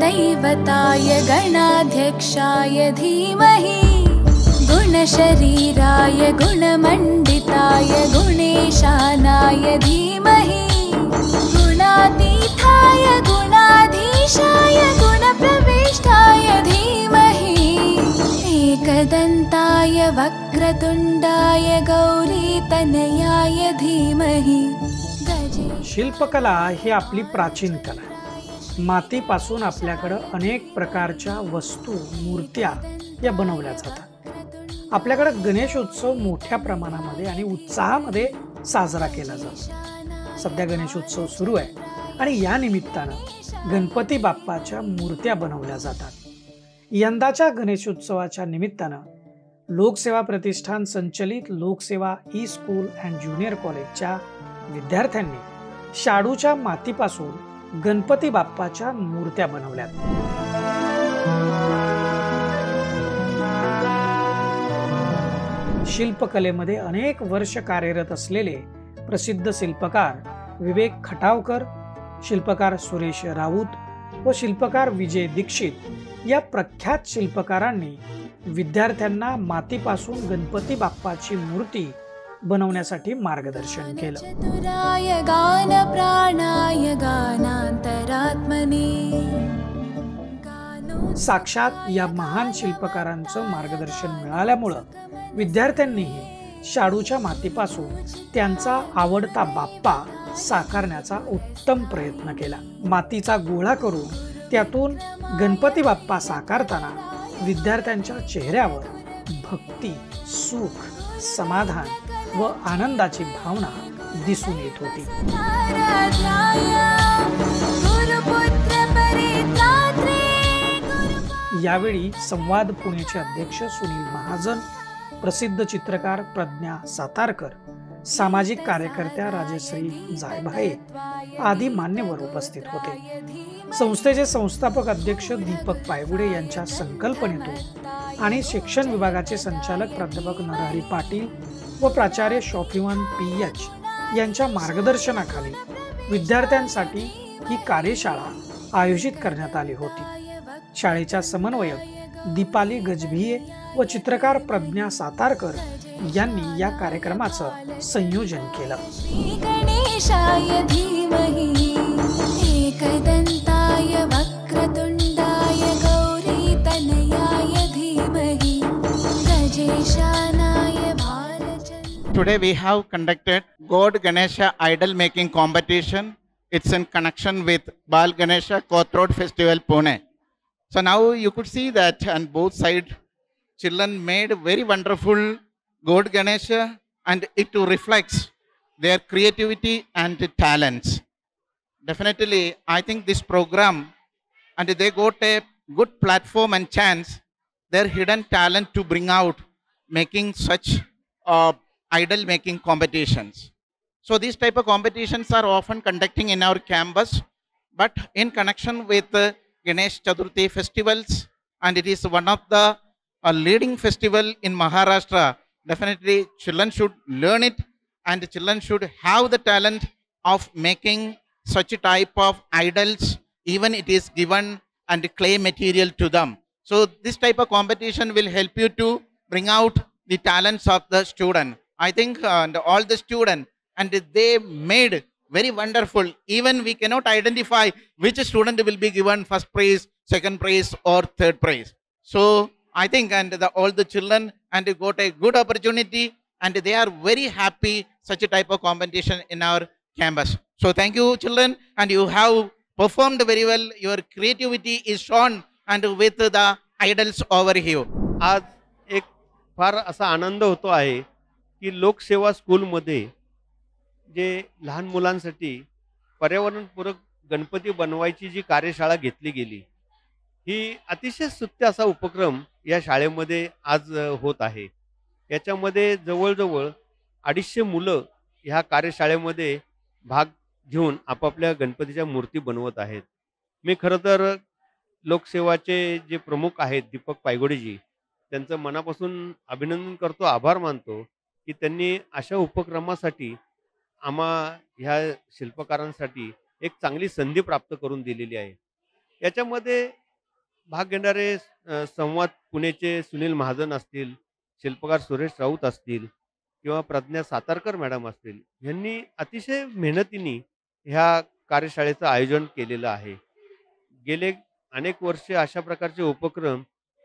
दैवताय गणाध्यक्षाय धीमहि गुणशरीराय गुणमण्डिताय गुणेशानाय धीमहि गुणातीताय गुणाधीशाय गुणप्रविष्टाय धीमहि एकदन्ताय वक्रतुण्डाय गौरीतनयाय धीमहि। शिल्पकला ही आपली प्राचीन कला आहे। मातीपासून आपल्याकडे अनेक प्रकारच्या वस्तू मूर्त्या या बनवल्या जातात। आपल्याकडे गणेशोत्सव मोठ्या प्रमाणामध्ये आणि उत्साहामध्ये साजरा केला जातो। सध्या गणेशोत्सव सुरू आहे आणि या निमित्तानं गणपती बाप्पाच्या मूर्त्या बनवल्या जातात। यंदाच्या गणेशोत्सवाच्या निमित्तानं लोकसेवा प्रतिष्ठान संचलित लोकसेवा ई स्कूल अँड ज्युनियर कॉलेजच्या विद्यार्थ्यांनी शाडूच्या मातीपासून गणपती बाप्पाच्या मूर्त्या बनवल्यात। शिल्पकलेमध्ये अनेक वर्ष कार्यरत असलेले प्रसिद्ध शिल्पकार विवेक खटावकर, शिल्पकार सुरेश राऊत व शिल्पकार विजय दीक्षित या प्रख्यात शिल्पकारांनी विद्यार्थ्यांना मातीपासून गणपती बाप्पाची मूर्ती बनवण्यासाठी मार्गदर्शन केलं। चतुराय गान प्राणाय गानांतरात्मने साक्षात या महान शिल्पकारांचं मार्गदर्शन मिळाल्यामुळे विद्यार्थ्यांनीही शाडूच्या मातीपासून त्यांचा आवडता बाप्पा साकारण्याचा उत्तम प्रयत्न केला। मातीचा गोळा करून त्यातून गणपती बाप्पा साकारताना विद्यार्थ्यांच्या चेहऱ्यावर भक्ती, सुख, समाधान व आनंदाची भावना दिसून येत होती। यावेळी संवाद पुणेचे अध्यक्ष सुनील महाजन, प्रसिद्ध चित्रकार प्रज्ञा सातारकर, सामाजिक कार्यकर्त्या राजश्री जायभाये आदी मान्यवर उपस्थित होते। संस्थेचे संस्थापक अध्यक्ष दीपक पायगुडे यांच्या संकल्पनेतून आणि शिक्षण विभागाचे संचालक प्राध्यापक नरहरी पाटील व प्राचार्य शॉफिवन PH यांच्या मार्गदर्शनाखाली विद्यार्थ्यांसाठी ही कार्यशाळा आयोजित करण्यात आली होती। शाळेच्या समन्वयक दीपाली गजभिये व चित्रकार प्रज्ञा सातारकर यांनी या कार्यक्रमाचं संयोजन केलं। गणेशाय धीमहि एकदन्ताय वक्रतुण्डाय गौरीतनयाय धीमहि गजेशानाय। Today we have conducted God Ganesha idol making competition. It's in connection with Bal Ganesha Kothroad Festival Pune. So now you could see that on both sides children made very wonderful God Ganesha, and it reflects their creativity and talents. Definitely I think this program, and they got a good platform and chance their hidden talent to bring out making such idol making competitions. So these type of competitions are often conducting in our campus, but in connection with Ganesh Chaturthi festivals, and it is one of the leading festival in Maharashtra. Definitely children should learn it, and children should have the talent of making such a type of idols, even it is given and clay material to them. So this type of competition will help you to bring out the talents of the student. I think all the students, and they made very wonderful. Even we cannot identify which student will be given first prize, second prize or third prize. So I think all the children and they got a good opportunity, and they are very happy such a type of competition in our campus. So thank you children, and you have performed very well. Your creativity is shown and with the idols over here. आज एक फार असा आनंद होतो आहे की लोकसेवा स्कूलमध्ये जे लहान मुलांसाठी पर्यावरणपूरक गणपती बनवायची जी कार्यशाळा घेतली गेली, ही अतिशय स्तुत्य असा उपक्रम या शाळेमध्ये आज होत आहे। याच्यामध्ये जवळजवळ 250 मुलं ह्या कार्यशाळेमध्ये भाग घेऊन आपापल्या गणपतीच्या मूर्ती बनवत आहेत। मी खरं तर लोकसेवाचे जे प्रमुख आहेत दीपक पायगुडेजी, त्यांचं मनापासून अभिनंदन करतो, आभार मानतो की त्यांनी अशा उपक्रमासाठी ह्या शिल्पकारांसाठी एक चांगली संधी प्राप्त करून दिलेली आहे। याच्यामध्ये भाग घेणारे संवाद पुणेचे सुनील महाजन असतील, शिल्पकार सुरेश राऊत असतील किंवा प्रज्ञा सातारकर मॅडम असतील, यांनी अतिशय मेहनतीने ह्या कार्यशाळेचं आयोजन केलेलं आहे. गेले अनेक वर्षे अशा प्रकारचे उपक्रम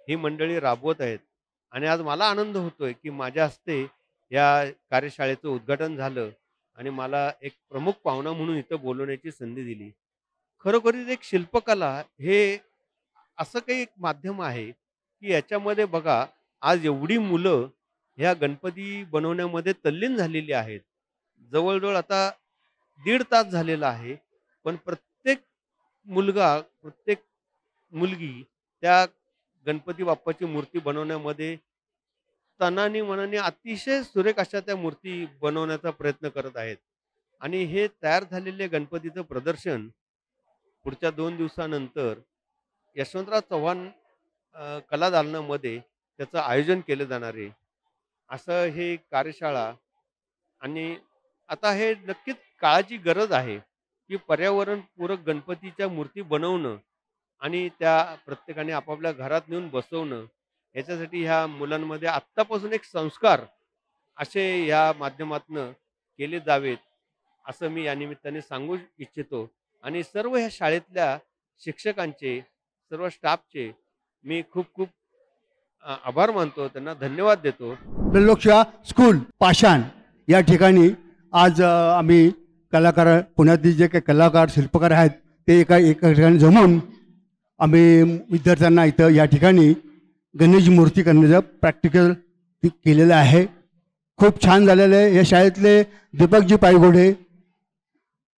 ही मंडळी राबवत आहेत आणि आज मला आनंद होतोय की माझ्या हस्ते या कार्यशाळेचं उद्घाटन झालं आणि मला एक प्रमुख पाहुणा म्हणून इथं बोलवण्याची संधी दिली. खरोखरीच एक शिल्पकला हे असं काही एक माध्यम आहे की याच्यामध्ये बघा, आज एवढी मुलं ह्या गणपती बनवण्यामध्ये तल्लीन झालेली आहेत. जवळजवळ आता 1.5 तास झालेला आहे. पण प्रत्येक मुलगा, प्रत्येक मुलगी त्या गणपती बाप्पाची मूर्ती बनवण्यामध्ये तनाने मनाने अतिशय सुरेख अशा त्या मूर्ती बनवण्याचा प्रयत्न करत आहेत. आणि हे तयार झालेले गणपतीचं प्रदर्शन पुढच्या 2 दिवसानंतर यशवंतराव चव्हाण कला दालनामध्ये त्याचं आयोजन केलं जाणार आहे. असं हे कार्यशाळा आणि आता हे नक्कीच काळाची गरज आहे की पर्यावरणपूरक गणपतीच्या मूर्ती बनवणं आणि त्या प्रत्येकाने आपापल्या घरात नेऊन बसवणं. याच्यासाठी ह्या मुलांमध्ये आत्तापासून एक संस्कार असे या माध्यमातनं केले जावेत, असं मी या निमित्ताने सांगू इच्छितो. आणि सर्व ह्या शाळेतल्या शिक्षकांचे, सर्व स्टाफचे मी खूप खूप आभार मानतो, त्यांना धन्यवाद देतो. त्रिलोकशाह स्कूल पाषाण या ठिकाणी आज आम्ही कलाकार, पुण्यातील जे काही कलाकार शिल्पकार आहेत ते एका ठिकाणी जमून आम्ही विद्यार्थ्यांना इथं या ठिकाणी गणेश मूर्ती करण्याचं प्रॅक्टिकल केलेलं आहे. खूप छान झालेलं आहे. या शाळेतले दीपकजी पायगोडे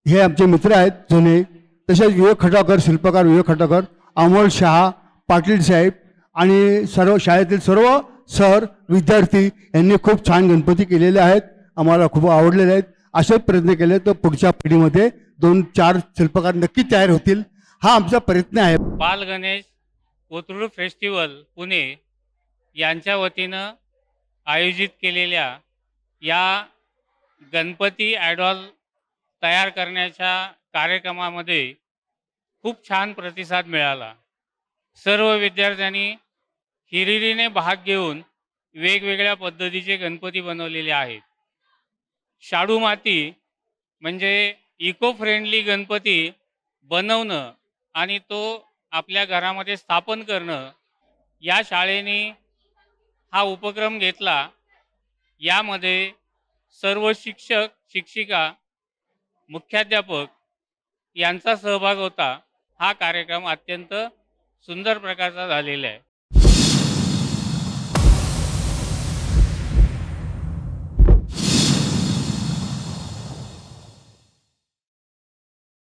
हे आमचे मित्र आहेत जुने. तसेच विवेक खटाकर, शिल्पकार विवेक खटाकर, अमोल शहा, पाटील साहेब आणि सर्व शाळेतील सर्व सर, विद्यार्थी यांनी खूप छान गणपती केलेले आहेत. आम्हाला खूप आवडलेले आहेत. असे प्रयत्न केले तर पुढच्या पिढीमध्ये 2-4 शिल्पकार नक्की तयार होतील, हा आमचा प्रयत्न आहे. बाल गणेश कोथरूड फेस्टिवल पुणे यांच्या वतीनं आयोजित केलेल्या या गणपती आयडॉल तयार करण्याच्या कार्यक्रमामध्ये खूप छान प्रतिसाद मिळाला. सर्व विद्यार्थ्यांनी हिरिरीने भाग घेऊन वेगवेगळ्या पद्धतीचे गणपती बनवलेले आहेत. शाडू माती म्हणजे इको फ्रेंडली गणपती बनवणं आणि तो आपल्या घरामध्ये स्थापन करणं, या शाळेने हा उपक्रम घेतला. यामध्ये सर्व शिक्षक, शिक्षिका, मुख्याध्यापक यांचा सहभाग होता. हा कार्यक्रम अत्यंत सुंदर प्रकारचा झालेला आहे.